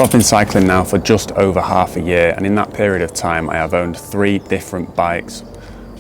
So I've been cycling now for just over half a year, and in that period of time I have owned 3 different bikes.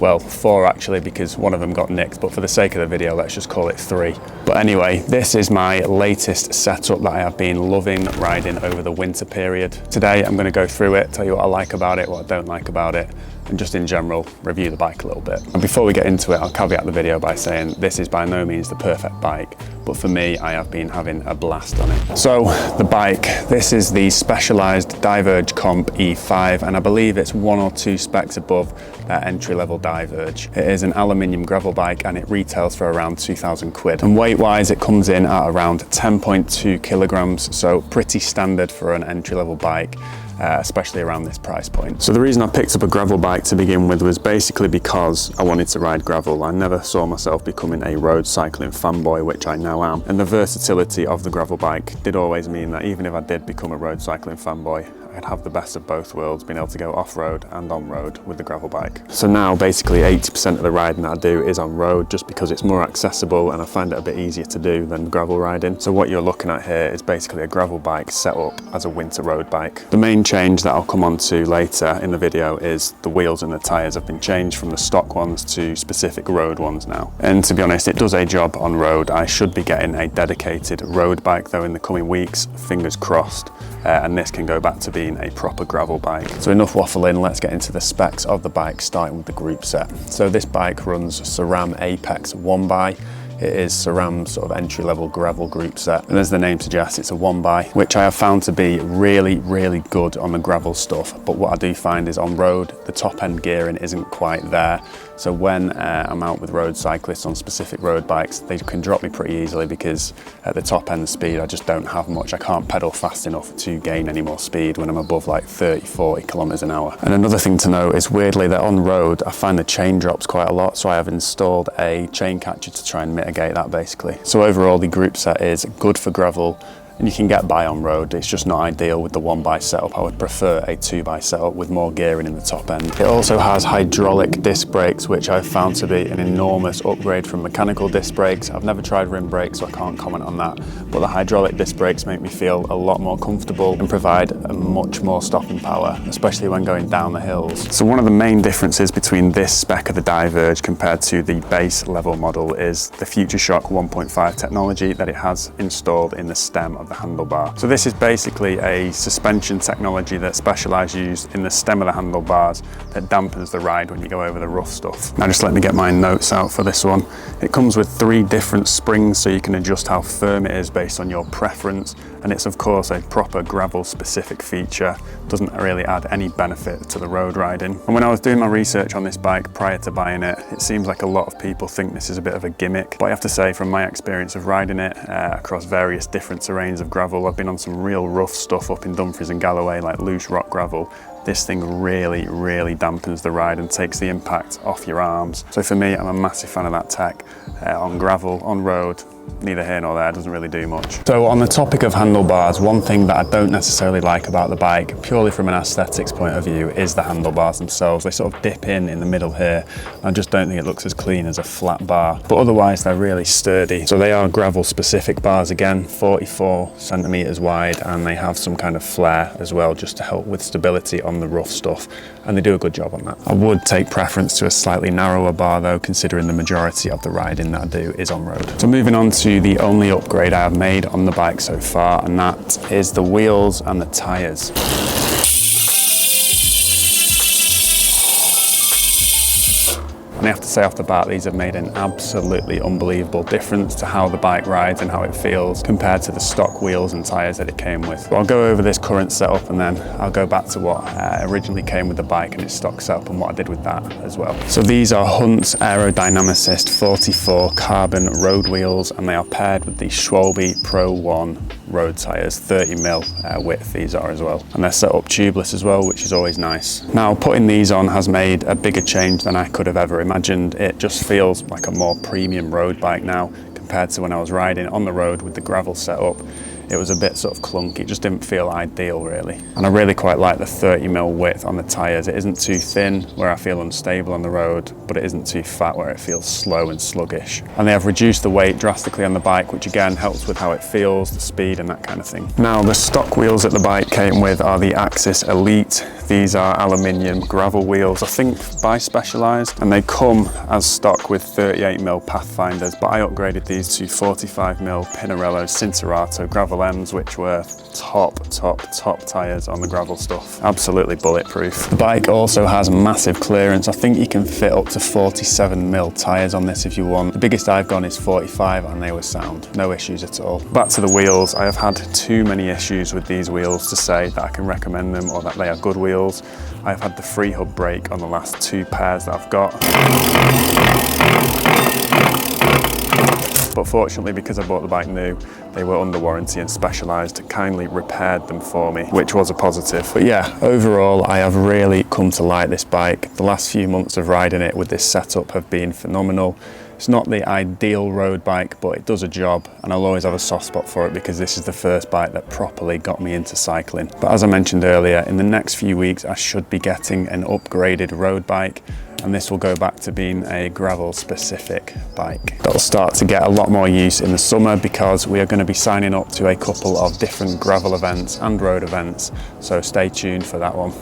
Well, 4 actually, because one of them got nicked, but for the sake of the video, let's just call it 3. But anyway, this is my latest setup that I have been loving riding over the winter period. Today, I'm going to go through it, tell you what I like about it, what I don't like about it, and just in general, review the bike a little bit. And before we get into it, I'll caveat the video by saying this is by no means the perfect bike, but for me, I have been having a blast on it. So, the bike, this is the Specialized Diverge Comp E5, and I believe it's 1 or 2 specs above that entry-level Diverge. It is an aluminium gravel bike and it retails for around 2,000 quid. And weight-wise, it comes in at around 10.2 kilograms, so pretty standard for an entry-level bike. Especially around this price point. So the reason I picked up a gravel bike to begin with was basically because I wanted to ride gravel. I never saw myself becoming a road cycling fanboy, which I now am. And the versatility of the gravel bike did always mean that even if I did become a road cycling fanboy, I'd have the best of both worlds, being able to go off-road and on-road with the gravel bike. So now basically 80% of the riding that I do is on road, just because it's more accessible and I find it a bit easier to do than gravel riding. So what you're looking at here is basically a gravel bike set up as a winter road bike. The main change that I'll come on to later in the video is the wheels and the tyres have been changed from the stock ones to specific road ones now. And to be honest, it does a job on road. I should be getting a dedicated road bike though in the coming weeks, fingers crossed, and this can go back to being a proper gravel bike. So enough waffling, let's get into the specs of the bike, starting with the Groupset. So this bike runs SRAM Apex 1x. It is SRAM's sort of entry-level gravel Groupset, and as the name suggests, it's a 1x, which I have found to be really, really good on the gravel stuff. But what I do find is on road, the top-end gearing isn't quite there. So when I'm out with road cyclists on specific road bikes, they can drop me pretty easily because at the top-end speed, I just don't have much. I can't pedal fast enough to gain any more speed when I'm above like 30, 40 kilometers an hour. And another thing to note is weirdly that on road, I find the chain drops quite a lot. So I have installed a chain catcher to try and mitigate that basically. So overall, the Groupset is good for gravel, and you can get by on road. It's just not ideal with the 1x setup. I would prefer a 2x setup with more gearing in the top end. It also has hydraulic disc brakes, which I've found to be an enormous upgrade from mechanical disc brakes. I've never tried rim brakes, so I can't comment on that, but the hydraulic disc brakes make me feel a lot more comfortable and provide a much more stopping power, especially when going down the hills. So one of the main differences between this spec of the Diverge compared to the base level model is the FutureShock 1.5 technology that it has installed in the stem of the handlebar. So this is basically a suspension technology that Specialized used in the stem of the handlebars that dampens the ride when you go over the rough stuff. Now just let me get my notes out for this one. It comes with 3 different springs, so you can adjust how firm it is based on your preference, and it's of course a proper gravel specific feature. Doesn't really add any benefit to the road riding. And when I was doing my research on this bike prior to buying it, it seems like a lot of people think this is a bit of a gimmick, but I have to say from my experience of riding it across various different terrains of gravel, I've been on some real rough stuff up in Dumfries and Galloway, like loose rock gravel. This thing really, really dampens the ride and takes the impact off your arms. So for me, I'm a massive fan of that tech. On gravel, on road, neither here nor there, doesn't really do much. So on the topic of handlebars, one thing that I don't necessarily like about the bike, purely from an aesthetics point of view, is the handlebars themselves. They sort of dip in the middle here. I just don't think it looks as clean as a flat bar, but otherwise they're really sturdy. So they are gravel specific bars again, 44 centimeters wide, and they have some kind of flare as well, just to help with stability on the rough stuff, and they do a good job on that. I would take preference to a slightly narrower bar though, considering the majority of the riding that I do is on road. So moving on to the only upgrade I have made on the bike so far, and that is the wheels and the tyres. And I have to say off the bat, these have made an absolutely unbelievable difference to how the bike rides and how it feels compared to the stock wheels and tyres that it came with. But I'll go over this current setup and then I'll go back to what originally came with the bike and its stock setup and what I did with that as well. So these are Hunt's Aerodynamicist 44 carbon road wheels, and they are paired with the Schwalbe Pro 1 road tyres, 30mm width these are as well. And they're set up tubeless as well, which is always nice. Now putting these on has made a bigger change than I could have ever imagined. It just feels like a more premium road bike now compared to when I was riding on the road with the gravel setup. it was a bit sort of clunky. It just didn't feel ideal really. And I really quite like the 30mm width on the tyres. It isn't too thin where I feel unstable on the road, but it isn't too fat where it feels slow and sluggish. And they have reduced the weight drastically on the bike, which again helps with how it feels, the speed and that kind of thing. Now the stock wheels that the bike came with are the Axis Elite. These are aluminium gravel wheels, I think by Specialized, and they come as stock with 38mm Pathfinders, but I upgraded these to 45mm Pinarello Cinturato gravel M's, which were top tyres on the gravel stuff. Absolutely bulletproof. The bike also has massive clearance. I think you can fit up to 47mm tyres on this if you want. The biggest I've gone is 45 and they were sound. No issues at all. Back to the wheels. I have had too many issues with these wheels to say that I can recommend them or that they are good wheels. I've had the free hub brake on the last 2 pairs that I've got. But fortunately, because I bought the bike new, they were under warranty and Specialized kindly repaired them for me, which was a positive. But yeah, overall, I have really come to like this bike. The last few months of riding it with this setup have been phenomenal. It's not the ideal road bike, but it does a job, and I'll always have a soft spot for it because this is the first bike that properly got me into cycling. But as I mentioned earlier, in the next few weeks, I should be getting an upgraded road bike, and this will go back to being a gravel specific bike. That'll start to get a lot more use in the summer because we are going to be signing up to a couple of different gravel events and road events, so stay tuned for that one.